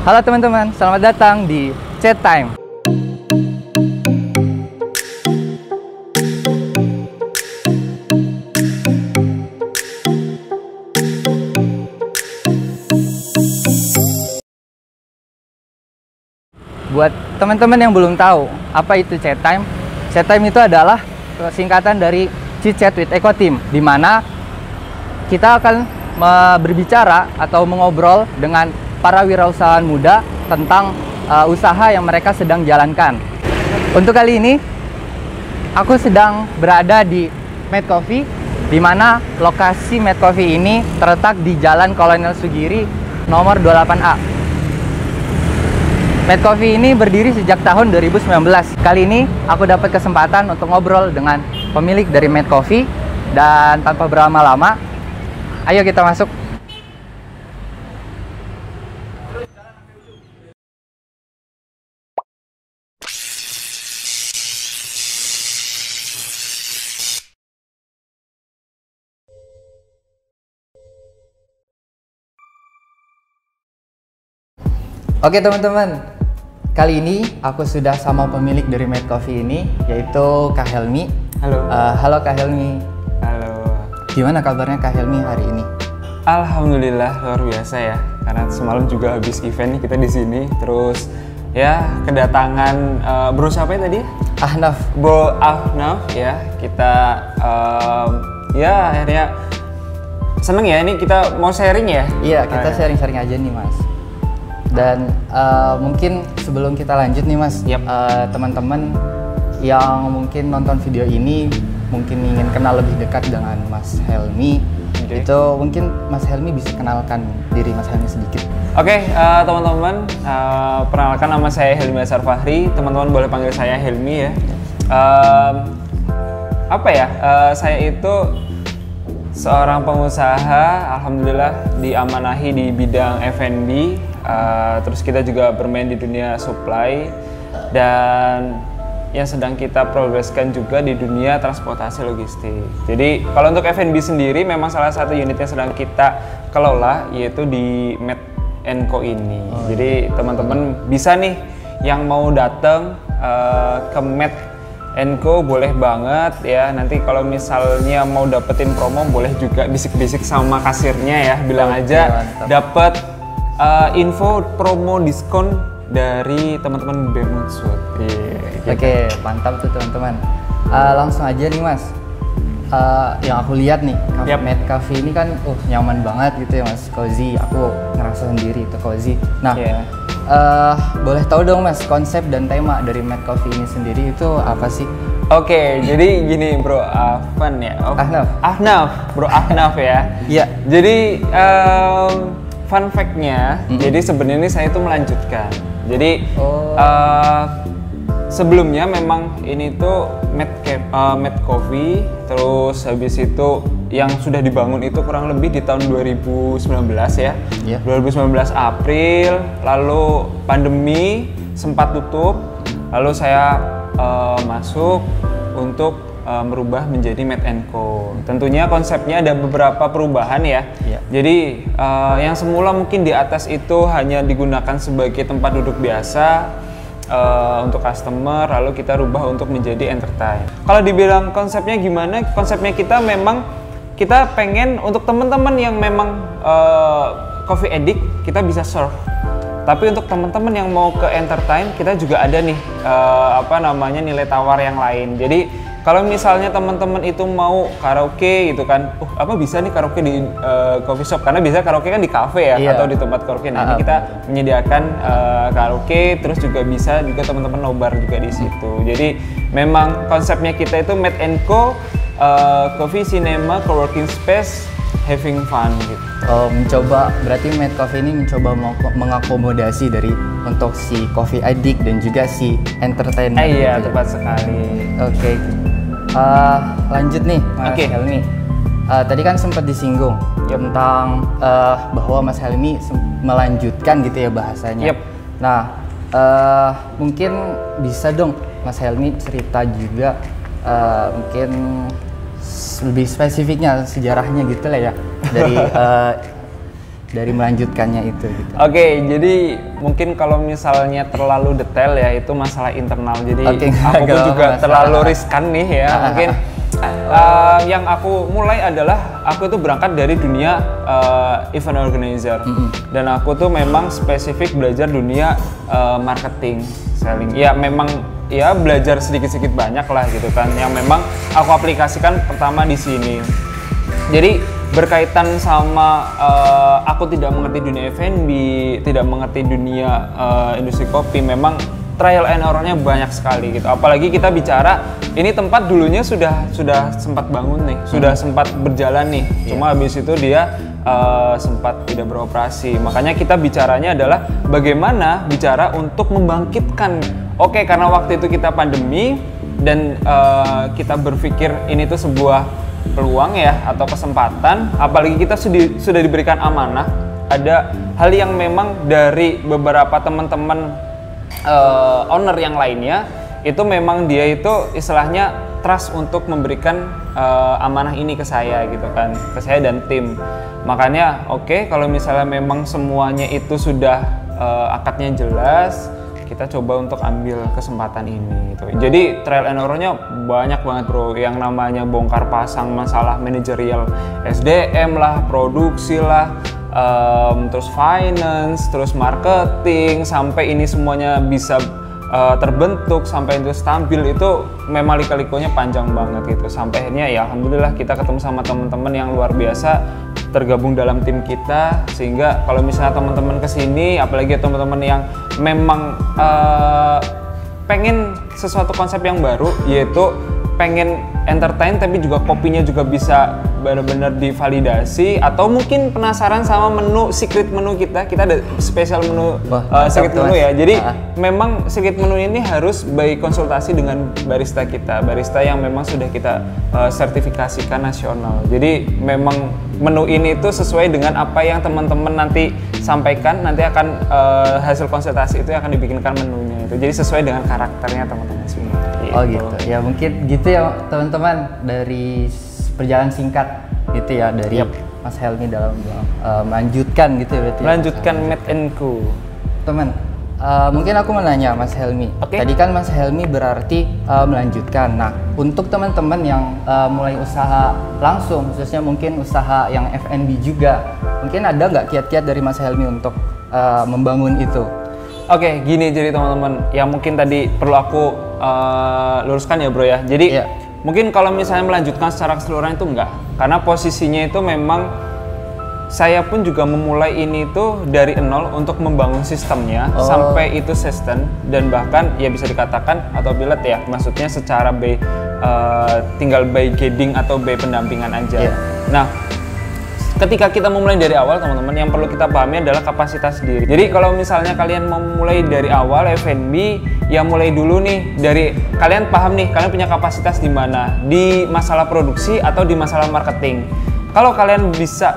Halo teman-teman, selamat datang di Chat Time. Buat teman-teman yang belum tahu apa itu Chat Time itu adalah singkatan dari Chit Chat with Eco Team, di mana kita akan berbicara atau mengobrol dengan para wirausahawan muda tentang usaha yang mereka sedang jalankan. Untuk kali ini, aku sedang berada di Mad Coffee, di mana lokasi Mad Coffee ini terletak di Jalan Kolonel Sugiri nomor 28A. Mad Coffee ini berdiri sejak tahun 2019. Kali ini aku dapat kesempatan untuk ngobrol dengan pemilik dari Mad Coffee, dan tanpa berlama-lama, ayo kita masuk. Oke teman-teman, kali ini aku sudah sama pemilik dari Mad Coffee ini, yaitu Kak Helmi. Halo. Halo Kak Helmi. Halo. Gimana kabarnya Kak Helmi hari ini? Alhamdulillah luar biasa ya, karena semalam juga habis event nih kita di sini. Terus ya kedatangan bro siapa ya tadi? Ahnaf. Bro Ahnaf ya, kita ya akhirnya seneng ya, ini kita mau sharing ya? Iya, kita sharing-sharing aja nih Mas. Dan mungkin sebelum kita lanjut nih Mas, teman-teman yang mungkin nonton video ini mungkin ingin kenal lebih dekat dengan Mas Helmi, itu mungkin Mas Helmi bisa kenalkan diri Mas Helmi sedikit. Oke, teman-teman, perkenalkan nama saya Helmi Azhar Fahri. Teman-teman boleh panggil saya Helmi ya. Saya itu seorang pengusaha, alhamdulillah diamanahi di bidang F&B. Terus kita juga bermain di dunia supply, dan yang sedang kita progreskan juga di dunia transportasi logistik. Jadi kalau untuk F&B sendiri memang salah satu unit yang sedang kita kelola yaitu di Mad & Co ini. Jadi teman-teman bisa nih yang mau datang ke Mad & Co boleh banget ya. Nanti kalau misalnya mau dapetin promo boleh juga bisik-bisik sama kasirnya ya, bilang aja dapat info promo diskon dari teman-teman Bermudsud. Oke, mantap tuh teman-teman. Langsung aja nih Mas. Yang aku lihat nih, Mad Coffee ini kan nyaman banget gitu ya Mas, cozy. Aku ngerasa sendiri itu cozy. Nah, boleh tahu dong Mas, konsep dan tema dari Mad Coffee ini sendiri itu apa sih? Oke, jadi gini Bro Afan ya. Ahnaf, Bro Ahnaf ya. Iya. Jadi fun fact-nya, jadi sebenarnya saya itu melanjutkan. Jadi sebelumnya memang ini tuh Mad Coffee, terus habis itu yang sudah dibangun itu kurang lebih di tahun 2019 ya. 2019 April, lalu pandemi sempat tutup, lalu saya masuk untuk merubah menjadi Mad & Co. Tentunya konsepnya ada beberapa perubahan ya. Jadi yang semula mungkin di atas itu hanya digunakan sebagai tempat duduk biasa untuk customer, lalu kita rubah untuk menjadi entertain. Kalau dibilang konsepnya gimana? Konsepnya kita memang kita pengen untuk teman-teman yang memang coffee addict, kita bisa serve. Tapi untuk teman-teman yang mau ke entertain, kita juga ada nih nilai tawar yang lain. Jadi kalau misalnya teman-teman itu mau karaoke gitu kan, bisa nih karaoke di coffee shop, karena biasanya karaoke kan di cafe ya, atau di tempat karaoke. Nah, ini kita menyediakan karaoke, terus juga bisa juga teman-teman nobar juga di situ. Jadi memang konsepnya kita itu Mad & Co, coffee, cinema, coworking space, having fun gitu. Berarti Mad Coffee ini mencoba mengakomodasi dari untuk si coffee addict dan juga si entertainment. Iya, tepat sekali. Oke. Lanjut nih Mas Helmi. Tadi kan sempat disinggung tentang bahwa Mas Helmi melanjutkan gitu ya bahasanya. Nah, mungkin bisa dong Mas Helmi cerita juga mungkin lebih spesifiknya sejarahnya gitu lah ya, dari dari melanjutkannya itu gitu. Oke, jadi mungkin kalau misalnya terlalu detail ya itu masalah internal. Jadi aku pun juga terlalu riskan nih ya. Mungkin yang aku mulai adalah aku itu berangkat dari dunia event organizer. Dan aku tuh memang spesifik belajar dunia marketing, selling. Ya memang ya belajar sedikit-sedikit banyak lah gitu kan. Yang memang aku aplikasikan pertama di sini. Jadi berkaitan sama aku tidak mengerti dunia F&B, tidak mengerti dunia industri kopi, memang trial and error-nya banyak sekali gitu. Apalagi kita bicara ini tempat dulunya sudah sempat bangun nih, sudah sempat berjalan nih. Cuma habis itu dia sempat tidak beroperasi. Makanya kita bicaranya adalah bagaimana bicara untuk membangkitkan. Oke, karena waktu itu kita pandemi dan kita berpikir ini tuh sebuah peluang ya atau kesempatan, apalagi kita sudah diberikan amanah. Ada hal yang memang dari beberapa teman-teman owner yang lainnya itu memang dia itu istilahnya trust untuk memberikan amanah ini ke saya gitu kan, ke saya dan tim. Makanya oke, kalau misalnya memang semuanya itu sudah akadnya jelas, kita coba untuk ambil kesempatan ini gitu. Jadi trial and error-nya banyak banget bro, yang namanya bongkar pasang masalah manajerial SDM lah, produksi lah, terus finance, terus marketing, sampai ini semuanya bisa terbentuk, sampai itu stabil, itu memang lika-likunya panjang banget gitu. Sampai akhirnya ya alhamdulillah kita ketemu sama teman-teman yang luar biasa, tergabung dalam tim kita, sehingga kalau misalnya teman-teman kesini, apalagi teman-teman yang memang pengen sesuatu konsep yang baru, yaitu pengen entertain tapi juga kopinya juga bisa benar-benar divalidasi, atau mungkin penasaran sama menu, secret menu kita ada spesial menu. Secret menu ya, jadi memang secret menu ini harus by konsultasi dengan barista kita, barista yang memang sudah kita sertifikasikan nasional. Jadi memang menu ini itu sesuai dengan apa yang teman-teman nanti sampaikan, nanti akan hasil konsultasi itu akan dibikinkan menunya itu, jadi sesuai dengan karakternya teman-teman semua. Oh gitu ya, mungkin gitu ya teman-teman, dari perjalanan singkat gitu ya dari Mas Helmy dalam melanjutkan gitu ya, berarti melanjutkan Made & Co. Teman, mungkin aku mau nanya Mas Helmy. Tadi kan Mas Helmy berarti melanjutkan. Nah, untuk teman-teman yang mulai usaha langsung, khususnya mungkin usaha yang F&B juga, mungkin ada nggak kiat-kiat dari Mas Helmy untuk membangun itu? Oke, gini jadi teman-teman, yang mungkin tadi perlu aku luruskan ya bro ya. Jadi mungkin kalau misalnya melanjutkan secara keseluruhan itu enggak, karena posisinya itu memang saya pun juga memulai ini tuh dari nol untuk membangun sistemnya sampai itu sustain, dan bahkan ya bisa dikatakan atau pilot ya, maksudnya secara tinggal by guiding atau by pendampingan aja. Nah, ketika kita memulai dari awal teman-teman, yang perlu kita pahami adalah kapasitas diri. Jadi kalau misalnya kalian mau mulai dari awal F&B, ya mulai dulu nih dari kalian paham nih, kalian punya kapasitas di mana, di masalah produksi atau di masalah marketing. Kalau kalian bisa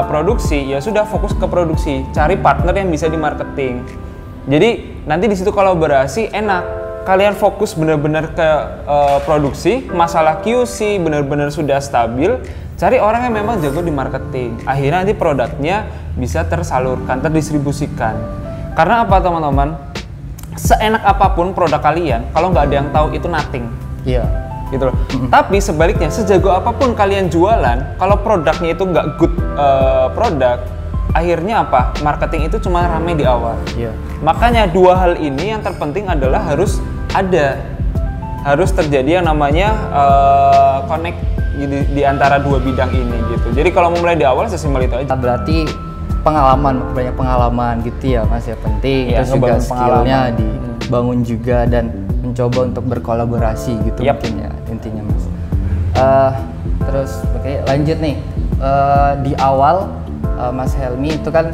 produksi, ya sudah fokus ke produksi, cari partner yang bisa di marketing. Jadi nanti di situ kolaborasi enak. Kalian fokus benar-benar ke produksi, masalah QC benar-benar sudah stabil. Cari orang yang memang jago di marketing. Akhirnya nanti produknya bisa tersalurkan, terdistribusikan. Karena apa teman-teman? Seenak apapun produk kalian, kalau nggak ada yang tahu itu nothing. Iya. Gitu loh. Tapi sebaliknya, sejago apapun kalian jualan, kalau produknya itu nggak good produk, akhirnya apa? Marketing itu cuma ramai di awal. Iya. Makanya dua hal ini yang terpenting adalah harus terjadi yang namanya connect di antara dua bidang ini gitu. Jadi kalau memulai di awal sesimpel itu aja. Berarti banyak pengalaman gitu ya Mas ya, penting. Terus juga skillnya dibangun juga dan mencoba untuk berkolaborasi gitu mungkin ya intinya Mas. Terus oke, lanjut nih, di awal Mas Helmy itu kan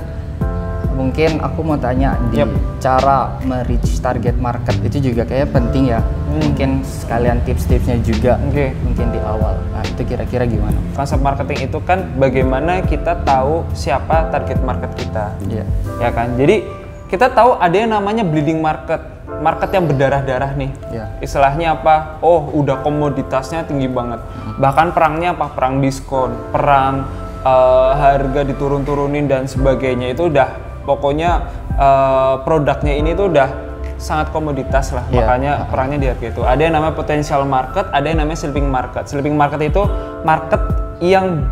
mungkin aku mau tanya di cara me-reach target market itu juga kayak penting ya. Mungkin sekalian tips-tipsnya juga mungkin di awal. Nah, itu kira-kira gimana? Konsep marketing itu kan bagaimana kita tahu siapa target market kita. Ya kan? Jadi kita tahu ada yang namanya bleeding market. Market yang berdarah-darah nih. Istilahnya apa? Oh, udah komoditasnya tinggi banget. Bahkan perangnya apa? Perang diskon, perang harga diturun-turunin dan sebagainya, itu udah pokoknya produknya ini tuh udah sangat komoditas lah, makanya perangnya di harga itu. Ada yang namanya potential market, ada yang namanya sleeping market. Sleeping market itu market yang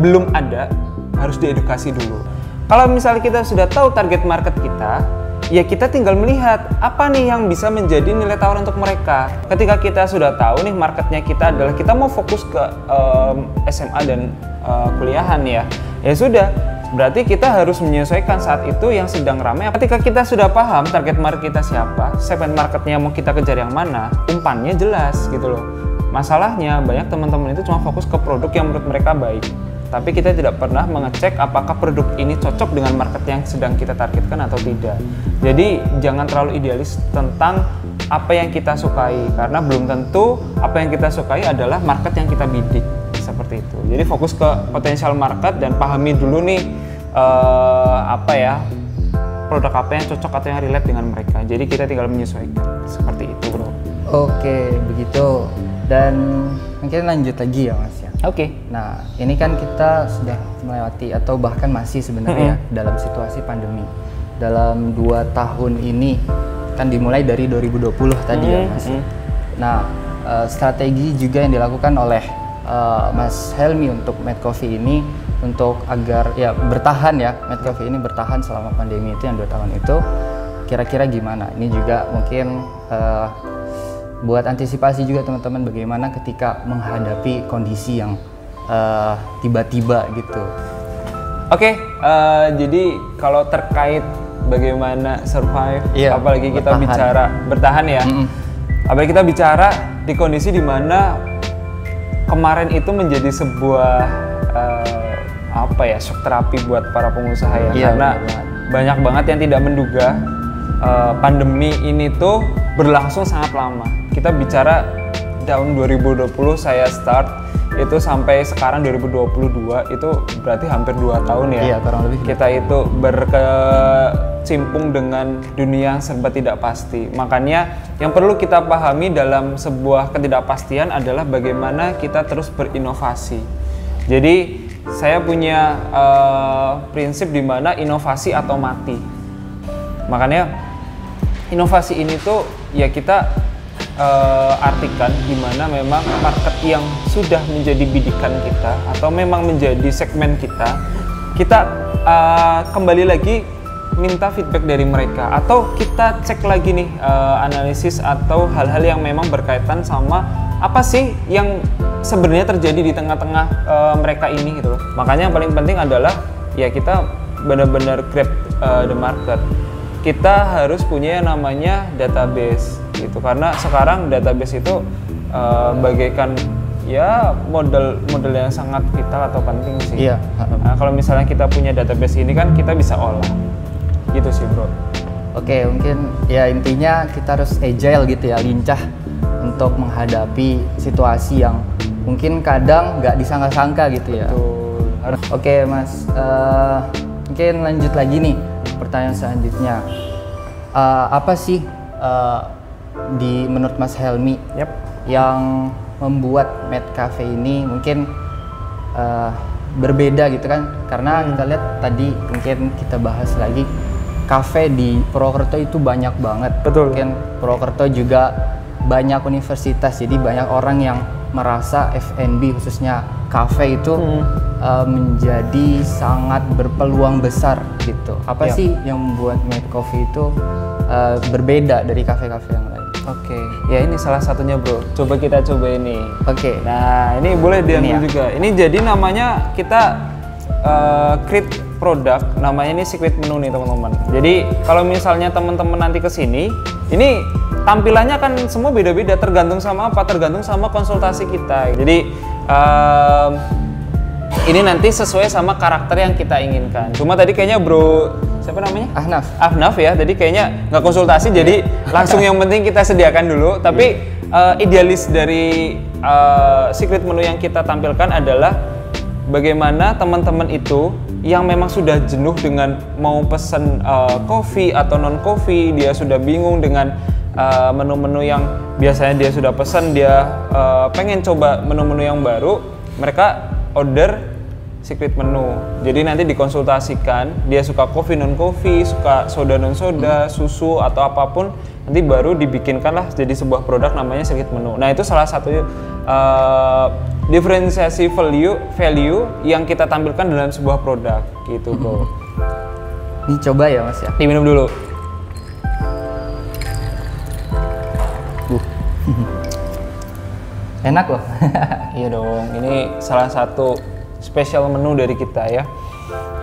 belum ada, harus diedukasi dulu. Kalau misalnya kita sudah tahu target market kita, ya kita tinggal melihat apa nih yang bisa menjadi nilai tawar untuk mereka. Ketika kita sudah tahu nih marketnya kita adalah kita mau fokus ke SMA dan kuliahan ya sudah, berarti kita harus menyesuaikan saat itu yang sedang ramai. Ketika kita sudah paham target market kita siapa, segmen marketnya mau kita kejar yang mana, umpannya jelas gitu loh. Masalahnya banyak teman-teman itu cuma fokus ke produk yang menurut mereka baik, tapi kita tidak pernah mengecek apakah produk ini cocok dengan market yang sedang kita targetkan atau tidak. Jadi jangan terlalu idealis tentang apa yang kita sukai, karena belum tentu apa yang kita sukai adalah market yang kita bidik, seperti itu. Jadi fokus ke potensial market dan pahami dulu nih produk apa yang cocok atau yang relate dengan mereka. Jadi kita tinggal menyesuaikan, seperti itu bro. Oke, begitu. Dan mungkin lanjut lagi ya mas ya. Oke. Nah ini kan kita sudah melewati atau bahkan masih sebenarnya dalam situasi pandemi. Dalam 2 tahun ini kan dimulai dari 2020 tadi ya mas. Nah strategi juga yang dilakukan oleh Mas Helmi untuk Mad Coffee ini untuk agar ya bertahan ya, Mad Coffee ini bertahan selama pandemi itu yang 2 tahun itu, kira-kira gimana? Ini juga mungkin buat antisipasi juga teman-teman bagaimana ketika menghadapi kondisi yang tiba-tiba gitu. Oke, jadi kalau terkait bagaimana survive, apalagi kita bertahan. Bicara bertahan ya, apalagi kita bicara di kondisi dimana kemarin itu menjadi sebuah shock terapi buat para pengusaha ya, karena banyak banget yang tidak menduga pandemi ini tuh berlangsung sangat lama. Kita bicara tahun 2020 saya start itu sampai sekarang 2022 itu berarti hampir 2 tahun ya. Iya, kurang lebih. Kita itu berkecimpung dengan dunia yang serba tidak pasti. Makanya yang perlu kita pahami dalam sebuah ketidakpastian adalah bagaimana kita terus berinovasi. Jadi saya punya prinsip di mana inovasi atau mati. Makanya inovasi ini tuh ya kita artikan di mana memang market yang sudah menjadi bidikan kita atau memang menjadi segmen kita kembali lagi minta feedback dari mereka, atau kita cek lagi nih analisis atau hal-hal yang memang berkaitan sama apa sih yang sebenarnya terjadi di tengah-tengah mereka ini gitu loh. Makanya yang paling penting adalah ya kita benar-benar grab the market. Kita harus punya yang namanya database gitu, karena sekarang database itu bagaikan ya model yang sangat vital atau penting sih. Iya. Nah, kalau misalnya kita punya database ini kan kita bisa olah gitu sih bro. Oke, mungkin ya intinya kita harus agile gitu ya, lincah untuk menghadapi situasi yang mungkin kadang nggak disangka-sangka gitu ya. Betul. Oke mas, mungkin lanjut lagi nih pertanyaan selanjutnya. Apa sih menurut Mas Helmi yang membuat Mad Cafe ini mungkin berbeda gitu kan? Karena kita lihat tadi mungkin kita bahas lagi, kafe di Purwokerto itu banyak banget. Betul. Mungkin Purwokerto juga banyak universitas, jadi banyak orang yang merasa F&B khususnya kafe itu menjadi sangat berpeluang besar gitu. Apa sih yang membuat Mad Coffee itu berbeda dari kafe-kafe yang lain? Oke, ya ini salah satunya bro. Coba kita coba ini. Oke. Nah ini boleh diambil juga. Ini jadi namanya kita create produk, namanya ini secret menu nih teman-teman. Jadi kalau misalnya teman-teman nanti kesini, ini tampilannya kan semua beda-beda, tergantung sama apa? Tergantung sama konsultasi kita. Jadi ini nanti sesuai sama karakter yang kita inginkan. Cuma tadi kayaknya bro, siapa namanya? Ahnaf ya. Jadi kayaknya nggak konsultasi, jadi langsung yang penting kita sediakan dulu. Tapi idealis dari secret menu yang kita tampilkan adalah bagaimana teman-teman itu yang memang sudah jenuh dengan mau pesen coffee atau non coffee, dia sudah bingung dengan menu-menu yang biasanya dia sudah pesan, dia pengen coba menu-menu yang baru, mereka order secret menu. Jadi nanti dikonsultasikan, dia suka coffee non coffee, suka soda non soda, susu atau apapun, nanti baru dibikinkanlah jadi sebuah produk namanya secret menu. Nah itu salah satu diferensiasi value yang kita tampilkan dalam sebuah produk gitu bro. Ini coba ya mas ya. Diminum dulu. Enak loh. Iya dong, ini salah satu spesial menu dari kita ya.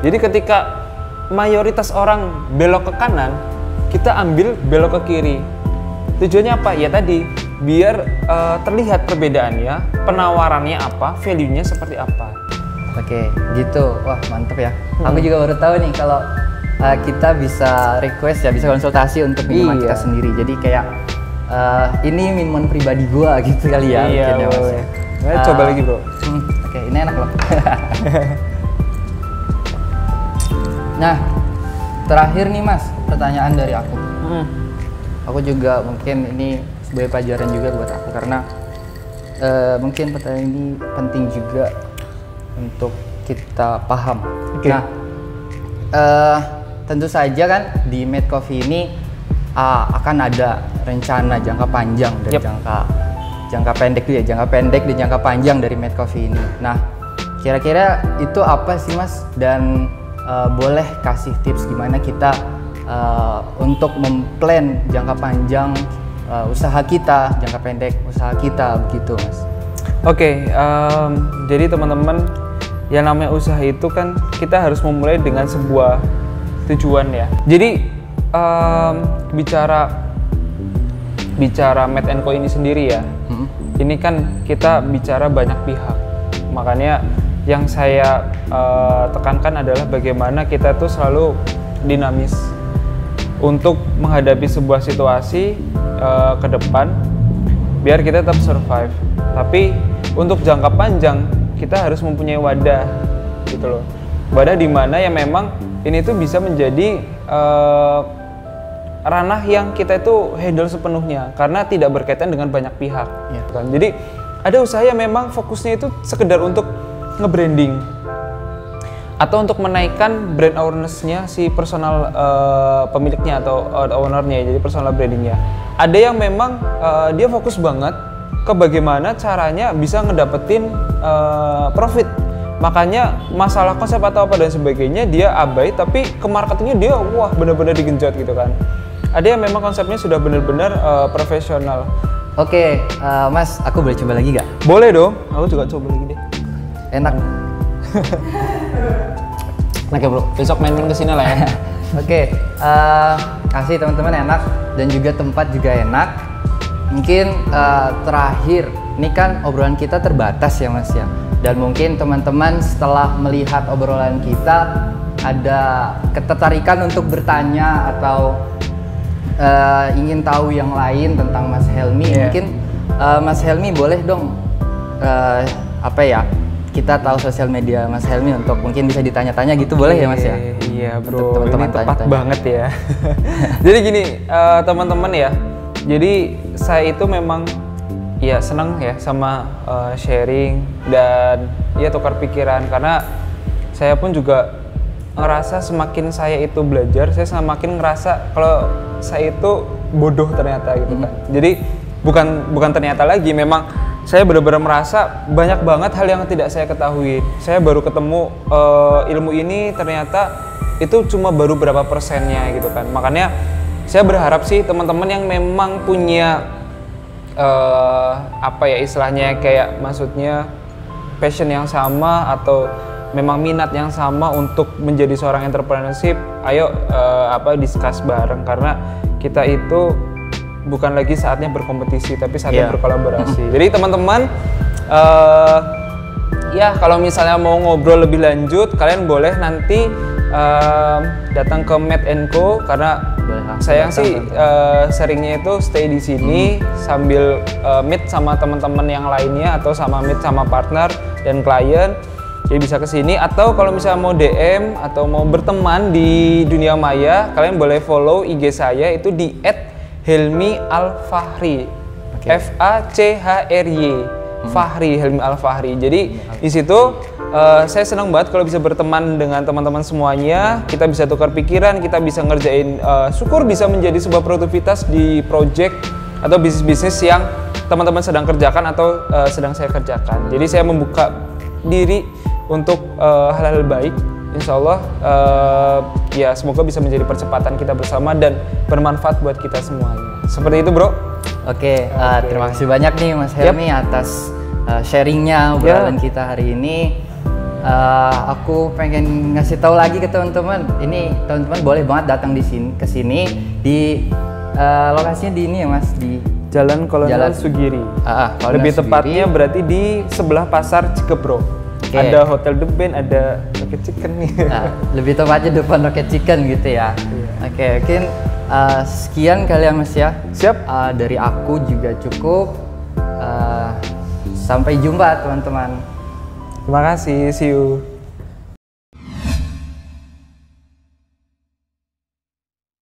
Jadi ketika mayoritas orang belok ke kanan, kita ambil belok ke kiri. Tujuannya apa? Ya tadi, biar terlihat perbedaannya, penawarannya apa, value-nya seperti apa. Oke, gitu. Wah mantep ya. Aku juga baru tahu nih kalau kita bisa request ya, bisa konsultasi untuk minuman kita sendiri. Jadi kayak ini minuman pribadi gua gitu kali ya. Iya, ya, mas. Coba lagi bro. Oke, ini enak loh. Nah, terakhir nih mas, pertanyaan dari aku. Aku juga mungkin ini sebagai pelajaran juga buat aku karena mungkin pertanyaan ini penting juga untuk kita paham. Nah, tentu saja kan di Made Coffee ini akan ada rencana jangka panjang dan jangka pendek tuh ya, jangka pendek dan jangka panjang dari Made Coffee ini. Nah, kira-kira itu apa sih mas? Dan boleh kasih tips gimana kita untuk memplan jangka panjang usaha kita, jangka pendek usaha kita begitu mas? Oke, jadi teman-teman, yang namanya usaha itu kan kita harus memulai dengan sebuah tujuan ya. Jadi bicara Made & Co ini sendiri ya, ini kan kita bicara banyak pihak. Makanya yang saya tekankan adalah bagaimana kita tuh selalu dinamis untuk menghadapi sebuah situasi ke depan biar kita tetap survive. Tapi untuk jangka panjang kita harus mempunyai wadah gitu loh. Wadah di mana yang memang ini tuh bisa menjadi ranah yang kita itu handle sepenuhnya karena tidak berkaitan dengan banyak pihak. Kan? Jadi ada usaha yang memang fokusnya itu sekedar untuk nge-branding atau untuk menaikkan brand awareness-nya si personal pemiliknya atau owner-nya, jadi personal branding-nya. Ada yang memang dia fokus banget ke bagaimana caranya bisa ngedapetin profit. Makanya masalah konsep atau apa dan sebagainya dia abai, tapi ke marketingnya dia wah benar-benar digenjot gitu kan. Ada yang memang konsepnya sudah benar-benar profesional. Oke, mas, aku boleh coba lagi nggak? Boleh dong, aku juga coba lagi deh. Enak. Oke bro, besok main kesini lah ya. Oke, kasih teman-teman enak dan juga tempat juga enak. Mungkin terakhir, ini kan obrolan kita terbatas ya mas ya. Dan mungkin teman-teman setelah melihat obrolan kita ada ketertarikan untuk bertanya atau ingin tahu yang lain tentang Mas Helmi. Mungkin Mas Helmi boleh dong kita tahu sosial media Mas Helmi untuk mungkin bisa ditanya-tanya gitu. Boleh ya mas ya? Iya bro, ini tepat banget ya. Jadi gini teman-teman ya, jadi saya itu memang ya senang ya sama sharing dan ya tukar pikiran, karena saya pun juga ngerasa semakin saya itu belajar, saya semakin ngerasa kalau saya itu bodoh ternyata gitu kan. Jadi bukan ternyata lagi, memang saya benar-benar merasa banyak banget hal yang tidak saya ketahui. Saya baru ketemu ilmu ini, ternyata itu cuma baru berapa persennya gitu kan. Makanya saya berharap sih teman-teman yang memang punya istilahnya kayak maksudnya passion yang sama atau memang minat yang sama untuk menjadi seorang entrepreneurship, ayo discuss bareng, karena kita itu bukan lagi saatnya berkompetisi tapi saatnya berkolaborasi. Jadi teman-teman ya kalau misalnya mau ngobrol lebih lanjut, kalian boleh nanti datang ke Made & Co, karena saya sih seringnya itu stay di sini sambil meet sama teman-teman yang lainnya atau sama meet sama partner dan klien. Jadi bisa ke sini, atau kalau misalnya mau DM atau mau berteman di dunia maya, kalian boleh follow IG saya itu di @helmi_al_fahri. FACHRY. Fahri, Helmi Al-Fahri. Jadi di situ saya senang banget kalau bisa berteman dengan teman-teman semuanya. Kita bisa tukar pikiran, kita bisa ngerjain, syukur bisa menjadi sebuah produktivitas di project atau bisnis-bisnis yang teman-teman sedang kerjakan atau sedang saya kerjakan. Jadi saya membuka diri untuk hal-hal baik. Insya Allah ya semoga bisa menjadi percepatan kita bersama dan bermanfaat buat kita semuanya. Seperti itu, bro. Oke. Terima kasih banyak nih Mas Helmi atas sharingnya obrolan kita hari ini. Aku pengen ngasih tahu lagi ke teman-teman. Ini teman-teman boleh banget datang di sini, ke sini di lokasinya di ini ya Mas, di Jalan Kolonel Sugiri. Lebih tepatnya berarti di sebelah pasar Cikebro. Ada Hotel The Band, ada Rocket Chicken nih. Lebih tepatnya depan Rocket Chicken gitu ya. Oke, mungkin sekian kali ya Mas ya. Siap. Dari aku juga cukup. Sampai jumpa teman-teman. Terima kasih, see you.